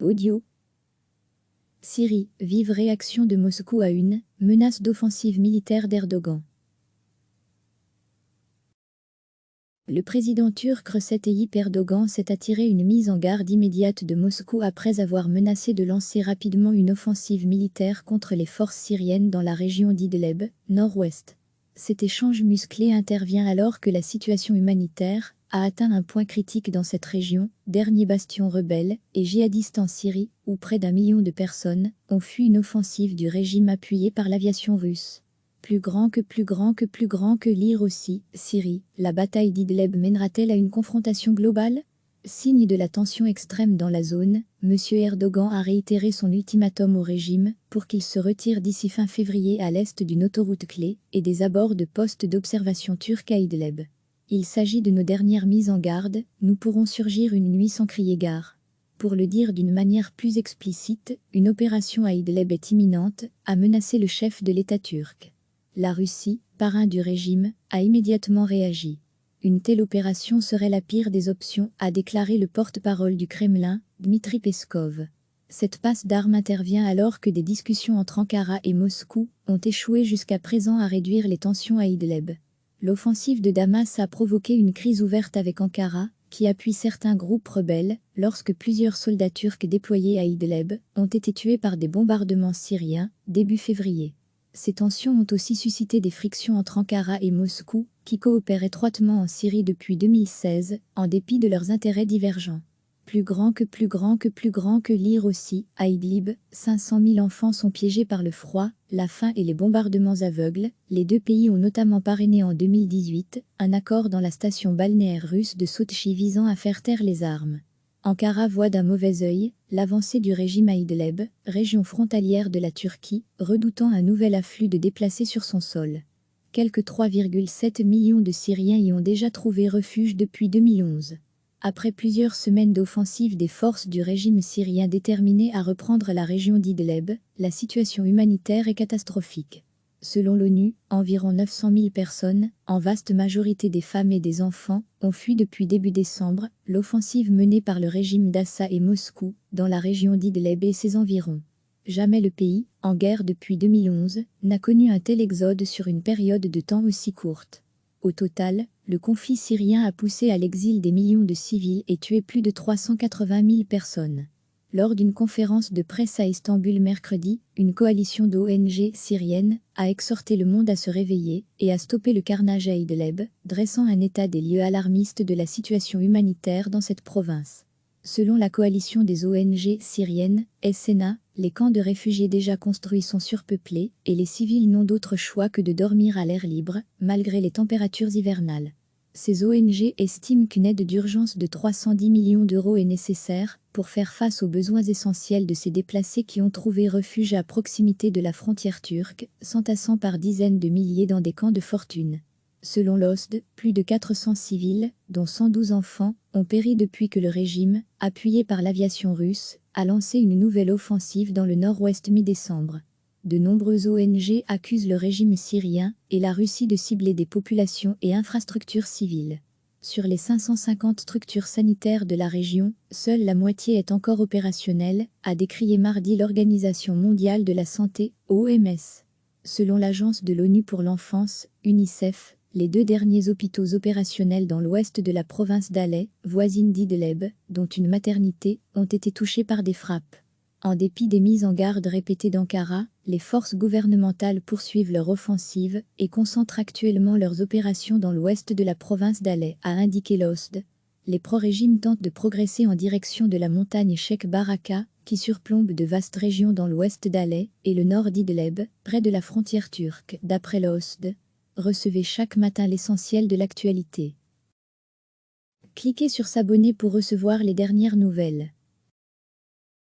Audio. Syrie, vive réaction de Moscou à une menace d'offensive militaire d'Erdogan. Le président turc Recep Tayyip Erdogan s'est attiré une mise en garde immédiate de Moscou après avoir menacé de lancer rapidement une offensive militaire contre les forces syriennes dans la région d'Idleb, nord-ouest. Cet échange musclé intervient alors que la situation humanitaire a atteint un point critique dans cette région, dernier bastion rebelle et djihadiste en Syrie, où près d'1 million de personnes ont fui une offensive du régime appuyée par l'aviation russe. Plus grand que lire aussi, Syrie, la bataille d'Idleb mènera-t-elle à une confrontation globale? Signe de la tension extrême dans la zone, M. Erdogan a réitéré son ultimatum au régime pour qu'il se retire d'ici fin février à l'est d'une autoroute clé et des abords de postes d'observation turcs à Idleb. Il s'agit de nos dernières mises en garde, nous pourrons surgir une nuit sans crier gare. Pour le dire d'une manière plus explicite, une opération à Idleb est imminente, a menacé le chef de l'État turc. La Russie, parrain du régime, a immédiatement réagi. Une telle opération serait la pire des options, a déclaré le porte-parole du Kremlin, Dmitri Peskov. Cette passe d'armes intervient alors que des discussions entre Ankara et Moscou ont échoué jusqu'à présent à réduire les tensions à Idleb. L'offensive de Damas a provoqué une crise ouverte avec Ankara, qui appuie certains groupes rebelles, lorsque plusieurs soldats turcs déployés à Idleb ont été tués par des bombardements syriens, début février. Ces tensions ont aussi suscité des frictions entre Ankara et Moscou, qui coopèrent étroitement en Syrie depuis 2016, en dépit de leurs intérêts divergents. Plus grand que lire aussi, à Idlib, 500 000 enfants sont piégés par le froid, la faim et les bombardements aveugles. Les deux pays ont notamment parrainé en 2018 un accord dans la station balnéaire russe de Sochi visant à faire taire les armes. Ankara voit d'un mauvais œil l'avancée du régime à Idleb, région frontalière de la Turquie, redoutant un nouvel afflux de déplacés sur son sol. Quelques 3,7 millions de Syriens y ont déjà trouvé refuge depuis 2011. Après plusieurs semaines d'offensive des forces du régime syrien déterminées à reprendre la région d'Idleb, la situation humanitaire est catastrophique. Selon l'ONU, environ 900 000 personnes, en vaste majorité des femmes et des enfants, ont fui depuis début décembre l'offensive menée par le régime d'Assa et Moscou, dans la région d'Idleb et ses environs. Jamais le pays, en guerre depuis 2011, n'a connu un tel exode sur une période de temps aussi courte. Au total, le conflit syrien a poussé à l'exil des millions de civils et tué plus de 380 000 personnes. Lors d'une conférence de presse à Istanbul mercredi, une coalition d'ONG syriennes a exhorté le monde à se réveiller et à stopper le carnage à Idleb, dressant un état des lieux alarmiste de la situation humanitaire dans cette province. Selon la coalition des ONG syriennes, SNA, les camps de réfugiés déjà construits sont surpeuplés et les civils n'ont d'autre choix que de dormir à l'air libre, malgré les températures hivernales. Ces ONG estiment qu'une aide d'urgence de 310 millions d'euros est nécessaire pour faire face aux besoins essentiels de ces déplacés qui ont trouvé refuge à proximité de la frontière turque, s'entassant par dizaines de milliers dans des camps de fortune. Selon l'OSD, plus de 400 civils, dont 112 enfants, ont péri depuis que le régime, appuyé par l'aviation russe, a lancé une nouvelle offensive dans le nord-ouest mi-décembre. De nombreuses ONG accusent le régime syrien et la Russie de cibler des populations et infrastructures civiles. Sur les 550 structures sanitaires de la région, seule la moitié est encore opérationnelle, a décrié mardi l'Organisation mondiale de la santé, OMS. Selon l'Agence de l'ONU pour l'enfance, UNICEF, les deux derniers hôpitaux opérationnels dans l'ouest de la province d'Alep, voisine d'Idleb, dont une maternité, ont été touchés par des frappes. En dépit des mises en garde répétées d'Ankara, les forces gouvernementales poursuivent leur offensive et concentrent actuellement leurs opérations dans l'ouest de la province d'Alep, a indiqué l'OSD. Les pro-régimes tentent de progresser en direction de la montagne Sheikh Baraka, qui surplombe de vastes régions dans l'ouest d'Alep et le nord d'Idleb, près de la frontière turque, d'après l'OSD. Recevez chaque matin l'essentiel de l'actualité. Cliquez sur s'abonner pour recevoir les dernières nouvelles.